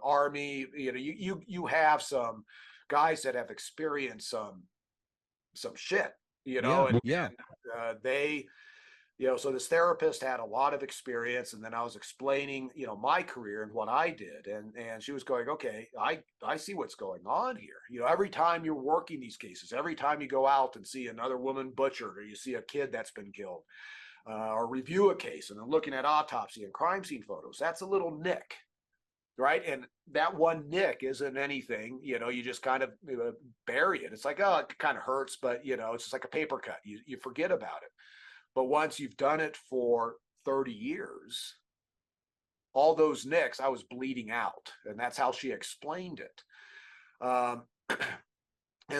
Army, you have some guys that have experienced some shit, Yeah, and, yeah. they, so this therapist had a lot of experience, and then I was explaining, my career and what I did, and she was going, okay, I see what's going on here. Every time you're working these cases, every time you go out and see another woman butchered, or you see a kid that's been killed, or review a case, and then looking at autopsy and crime scene photos, that's a little nick, right? And that one nick isn't anything, you just kind of bury it. It's like, oh, it kind of hurts, but it's just like a paper cut. You forget about it. But once you've done it for 30 years, all those nicks, I was bleeding out. And that's how she explained it. And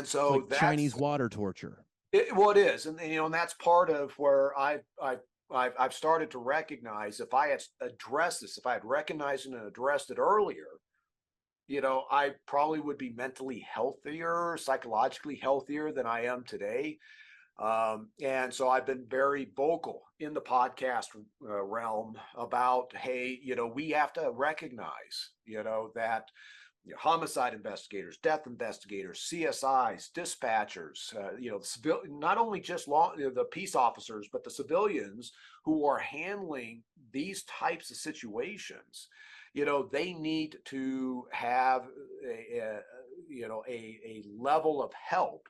so It's like that's Chinese water torture. well, it is. And that's part of where I've started to recognize, if I had addressed this, if I had recognized it and addressed it earlier, I probably would be mentally healthier, psychologically healthier than I am today. And so I've been very vocal in the podcast realm about, hey, we have to recognize, that homicide investigators, death investigators, CSIs, dispatchers, not only just the peace officers, but the civilians who are handling these types of situations, they need to have a level of help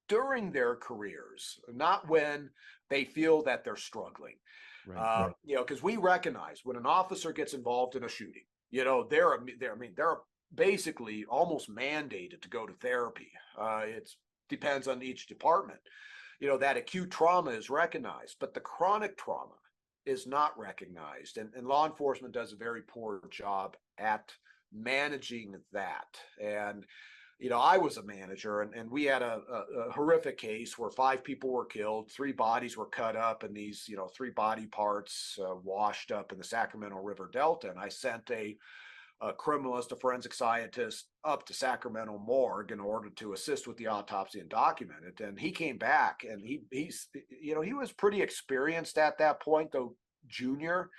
during their careers, not when they feel that they're struggling. Right. Because we recognize when an officer gets involved in a shooting, they're basically almost mandated to go to therapy. It depends on each department. That acute trauma is recognized, but the chronic trauma is not recognized. And law enforcement does a very poor job at managing that. And I was a manager, and we had a horrific case where 5 people were killed, 3 bodies were cut up, and these, 3 body parts washed up in the Sacramento River Delta. And I sent a criminalist, a forensic scientist, up to Sacramento morgue in order to assist with the autopsy and document it. And he came back, and he's, he was pretty experienced at that point, though junior,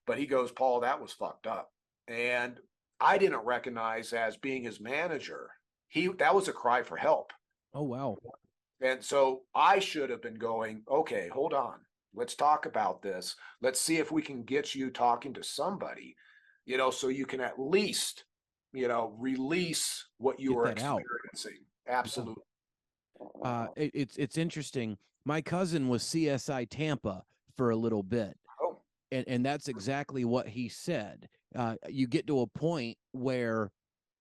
but he goes, Paul, that was fucked up. And I didn't recognize, as being his manager, that was a cry for help. Oh, wow. And so I should have been going, okay, hold on. Let's talk about this. Let's see if we can get you talking to somebody, so you can at least, release what you were experiencing. Out. Absolutely. Yeah. It's interesting. My cousin was CSI Tampa for a little bit. Oh. And that's exactly what he said. You get to a point where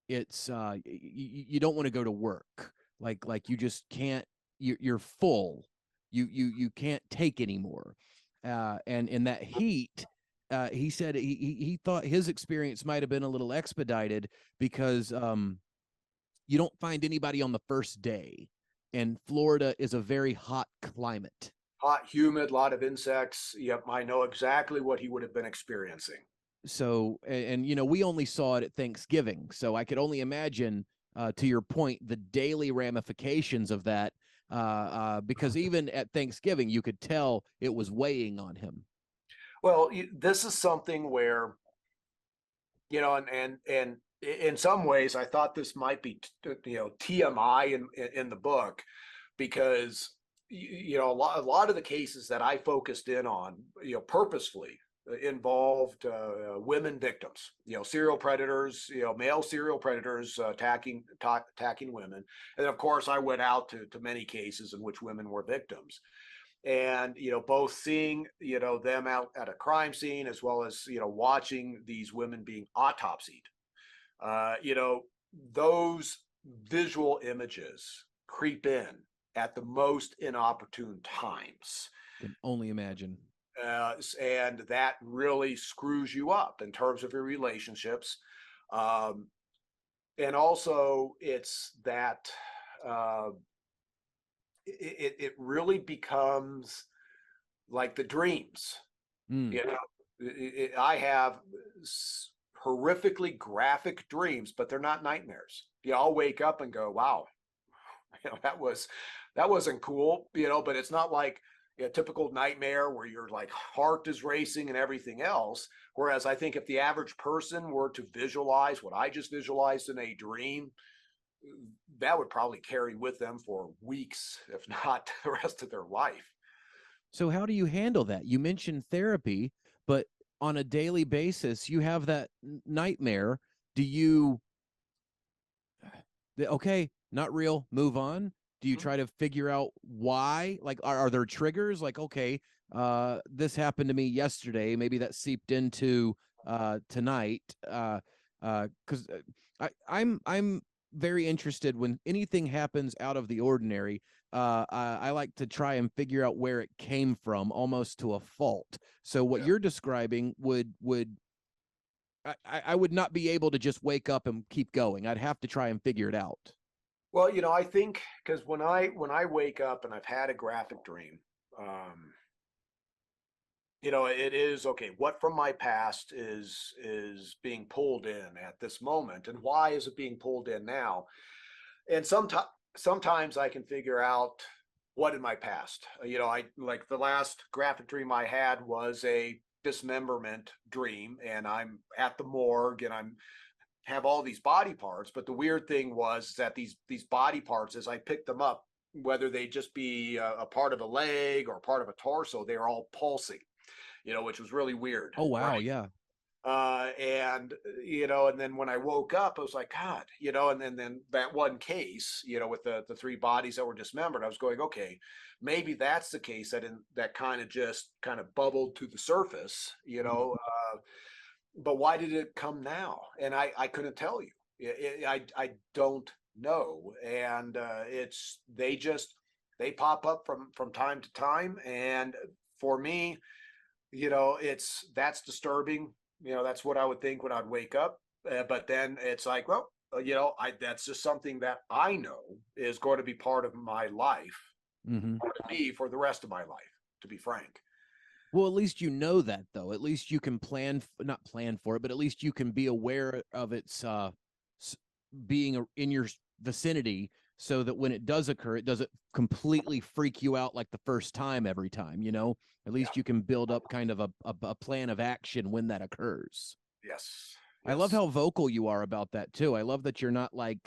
it's you don't want to go to work, like you just can't, you're full, you can't take anymore, and in that heat, he said he thought his experience might have been a little expedited because you don't find anybody on the first day, and Florida is a very hot climate. Hot, humid, a lot of insects. Yep, I know exactly what he would have been experiencing. So, and we only saw it at Thanksgiving, so I could only imagine, to your point, the daily ramifications of that, because even at Thanksgiving, you could tell it was weighing on him. Well, this is something where, and in some ways, I thought this might be, TMI in the book, because, a lot of the cases that I focused in on, purposefully, involved women victims, serial predators, male serial predators attacking women. And of course, I went out to many cases in which women were victims. And, both seeing, them out at a crime scene, as well as, watching these women being autopsied, those visual images creep in at the most inopportune times. Can only imagine. And that really screws you up in terms of your relationships. And also, it's that it really becomes like the dreams. Mm. You know, I have horrifically graphic dreams, but they're not nightmares. I'll wake up and go, wow, that wasn't cool, but it's not like a typical nightmare where your like heart is racing and everything else. Whereas I think if the average person were to visualize what I just visualized in a dream, that would probably carry with them for weeks, if not the rest of their life. So how do you handle that? You mentioned therapy, but on a daily basis, you have that nightmare. Do you, okay, not real, move on? Do you try to figure out why? Like, are there triggers? Like, okay, this happened to me yesterday. Maybe that seeped into tonight. Because I'm very interested when anything happens out of the ordinary. I like to try and figure out where it came from, almost to a fault. So what you're describing would I would not be able to just wake up and keep going. I'd have to try and figure it out. Well, I think because when I wake up and I've had a graphic dream, it is okay. What from my past is being pulled in at this moment, and why is it being pulled in now? And sometimes I can figure out what in my past. I like the last graphic dream I had was a dismemberment dream, and I'm at the morgue and I'm have all these body parts. But the weird thing was that these body parts, as I picked them up, whether they just be a part of a leg or part of a torso, they are all pulsing, which was really weird. Oh wow, Right. yeah. And then when I woke up, I was like, God, and then that one case, with the three bodies that were dismembered, I was going, okay, maybe that's the case that kind of bubbled to the surface, but why did it come now? And I couldn't tell you. I don't know. And they pop up from time to time. And for me, that's disturbing. That's what I would think when I'd wake up. But then it's like, well, that's just something that I know is going to be part of my life, part of me for the rest of my life, to be frank. Well, at least you know that, though. At least you can not plan for it, but at least you can be aware of its being in your vicinity, so that when it does occur, it doesn't completely freak you out like the first time every time. At least you can build up kind of a plan of action when that occurs. Yes. I love how vocal you are about that too. I love that you're not like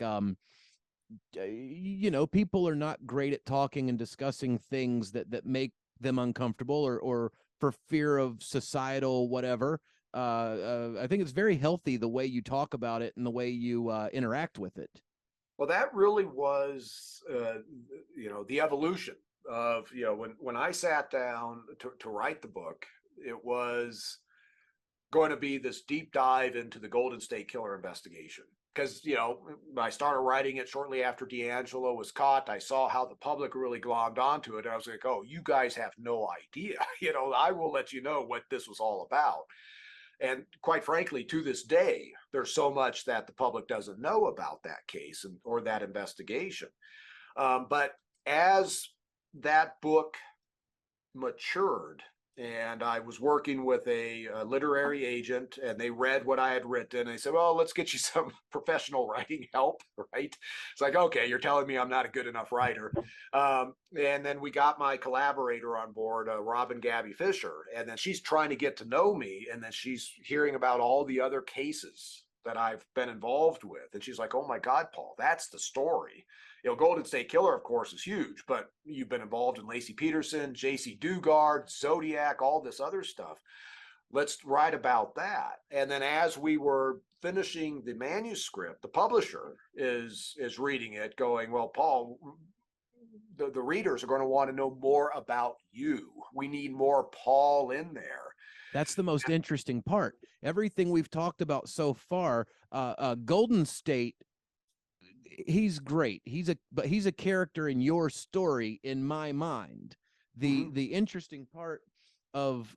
people are not great at talking and discussing things that make them uncomfortable or for fear of societal whatever. I think it's very healthy the way you talk about it and the way you interact with it. Well, that really was, the evolution of, when I sat down to write the book, it was going to be this deep dive into the Golden State Killer investigation. Because, I started writing it shortly after D'Angelo was caught. I saw how the public really glommed onto it. And I was like, oh, you guys have no idea. I will let you know what this was all about. And quite frankly, to this day, there's so much that the public doesn't know about that case or that investigation. But as that book matured, and I was working with a literary agent, and they read what I had written. And they said, well, let's get you some professional writing help, right? It's like, okay, you're telling me I'm not a good enough writer. And then we got my collaborator on board, Robin Gabby Fisher, and then she's trying to get to know me. And then she's hearing about all the other cases that I've been involved with. And she's like, oh my God, Paul, that's the story. Golden State Killer, of course, is huge, but you've been involved in Lacey Peterson, J.C. Dugard, Zodiac, all this other stuff. Let's write about that. And then as we were finishing the manuscript, the publisher is reading it going, well, Paul, the readers are going to want to know more about you. We need more Paul in there. That's the most interesting part. Everything we've talked about so far, Golden State, he's great. But he's a character in your story in my mind. The interesting part of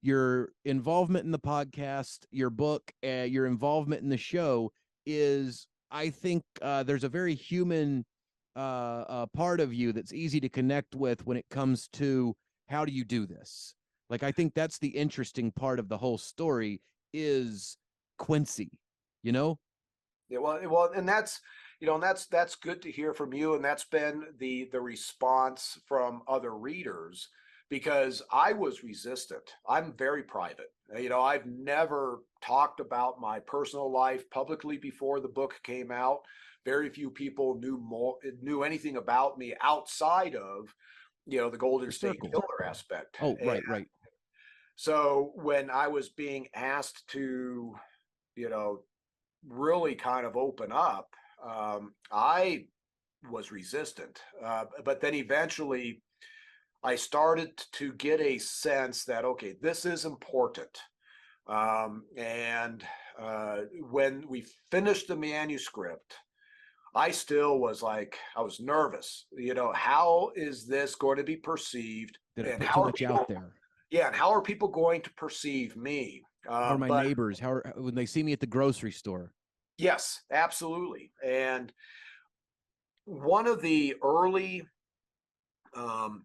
your involvement in the podcast, your book, your involvement in the show is, I think there's a very human part of you that's easy to connect with when it comes to how do you do this. Like, I think that's the interesting part of the whole story is Quincy, you know? Yeah, well, and that's, and that's good to hear from you, and that's been the response from other readers, because I was resistant. I'm very private. I've never talked about my personal life publicly before the book came out. Very few people knew anything about me outside of, the Golden Your State circle. Killer aspect. Oh, And right. so when I was being asked to, you know, really kind of open up, I was resistant. But then eventually I started to get a sense that, okay, this is important. And when we finished the manuscript, I still was like, I was nervous. How is this going to be perceived? Did I And put too how are much out people, there? yeah, and how are people going to perceive me? How are my But neighbors? How are, when they see me at the grocery store? yes, absolutely. And one of the early um,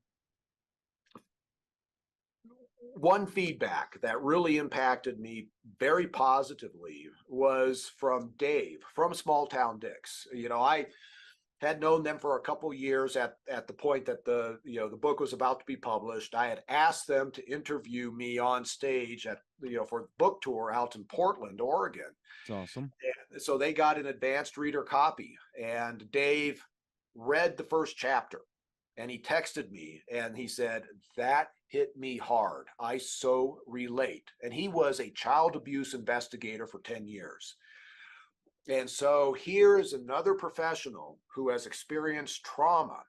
one feedback that really impacted me very positively was from Dave from Small Town Dicks. I had known them for a couple years at the point that the book was about to be published. I had asked them to interview me on stage at for the book tour out in Portland, Oregon. It's awesome. And so they got an advanced reader copy, and Dave read the first chapter, and he texted me and he said, that hit me hard. I so relate. And he was a child abuse investigator for 10 years. And so here is another professional who has experienced trauma.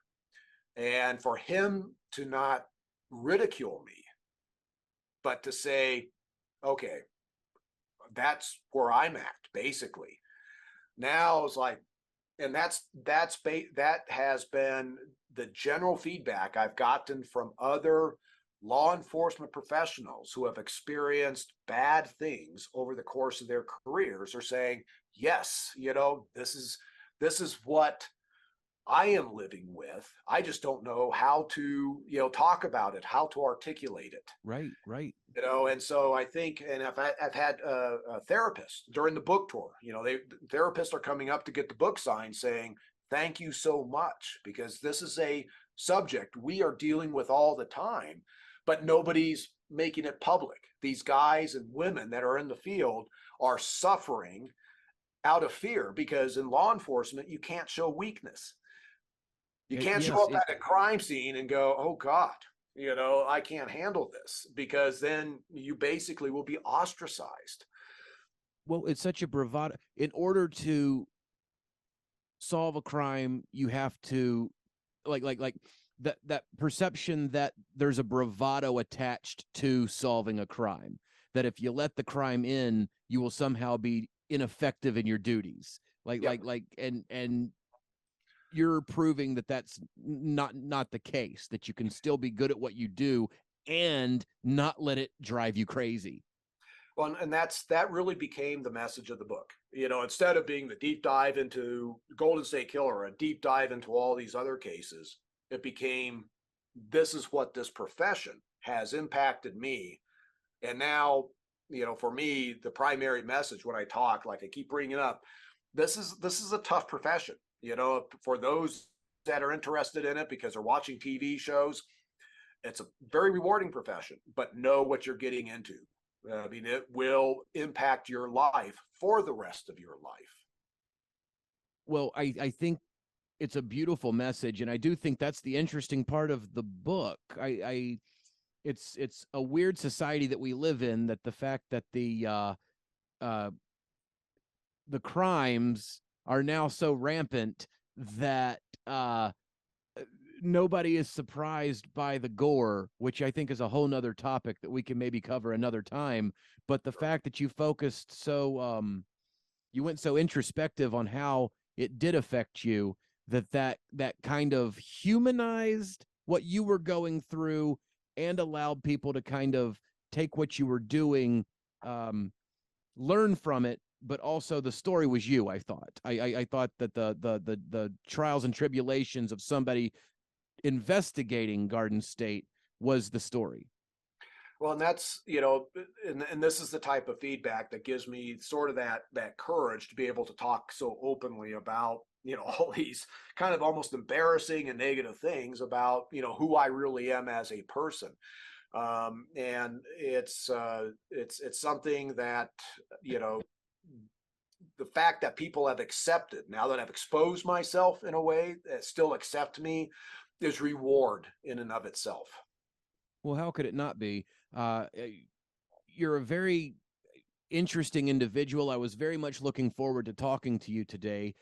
And for him to not ridicule me, but to say, okay, that's where I'm at, basically. Now it's like, and that has been the general feedback I've gotten from other law enforcement professionals who have experienced bad things over the course of their careers, are saying, yes, this is what I am living with. I just don't know how to, talk about it, how to articulate it. Right. And so I think, and I've had therapists during the book tour, therapists are coming up to get the book signed saying, thank you so much, because this is a subject we are dealing with all the time, but nobody's making it public. These guys and women that are in the field are suffering out of fear, because in law enforcement, you can't show weakness. You can't show Yes. up at a crime scene and go, oh God, I can't handle this, because then you basically will be ostracized. Well, it's such a bravado. In order to solve a crime, you have to like that perception that there's a bravado attached to solving a crime. That if you let the crime in, you will somehow be ineffective in your duties. Yep. And you're proving that that's not the case, that you can still be good at what you do and not let it drive you crazy. Well, and that really became the message of the book. Instead of being the deep dive into Golden State Killer, a deep dive into all these other cases, it became, this is what this profession has impacted me. And now, for me, the primary message when I talk, like I keep bringing up, this is a tough profession. For those that are interested in it because they're watching TV shows, it's a very rewarding profession, but know what you're getting into. I mean, it will impact your life for the rest of your life. Well, I think it's a beautiful message, and I do think that's the interesting part of the book. It's a weird society that we live in, that the fact that the crimes are now so rampant that nobody is surprised by the gore, which I think is a whole nother topic that we can maybe cover another time. But the fact that you focused you went so introspective on how it did affect you, that kind of humanized what you were going through and allowed people to kind of take what you were doing, learn from it, but also the story was you. I thought. I thought that the trials and tribulations of somebody investigating Garden State was the story. Well, and that's, and this is the type of feedback that gives me sort of that courage to be able to talk so openly about, all these kind of almost embarrassing and negative things about, who I really am as a person. And it's something that, the fact that people have accepted, now that I've exposed myself in a way that still accept me, is reward in and of itself. Well, how could it not be? You're a very interesting individual. I was very much looking forward to talking to you today.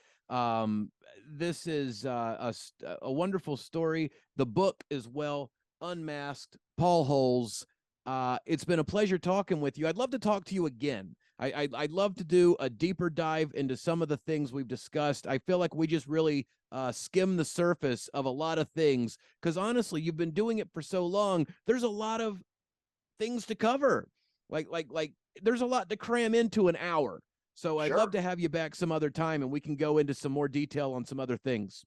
This is a wonderful story. The book as well, Unmasked, Paul Holes. It's been a pleasure talking with you. I'd love to talk to you again. I'd love to do a deeper dive into some of the things we've discussed. I feel like we just really skim the surface of a lot of things, because honestly, you've been doing it for so long. There's a lot of things to cover. Like there's a lot to cram into an hour. So I'd love Sure. to have you back some other time and we can go into some more detail on some other things.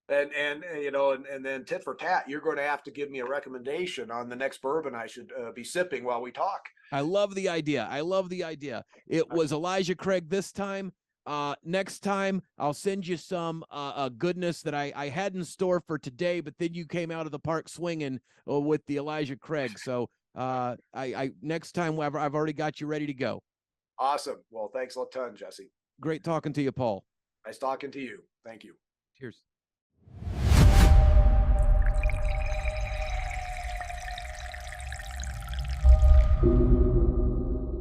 And then tit for tat, you're going to have to give me a recommendation on the next bourbon I should be sipping while we talk. I love the idea. I love the idea. It was Elijah Craig this time. Next time I'll send you some goodness that I had in store for today, but then you came out of the park swinging with the Elijah Craig. So I next time I've already got you ready to go. Awesome. Well, thanks a ton, Jesse. Great talking to you, Paul. Nice talking to you. Thank you. Cheers.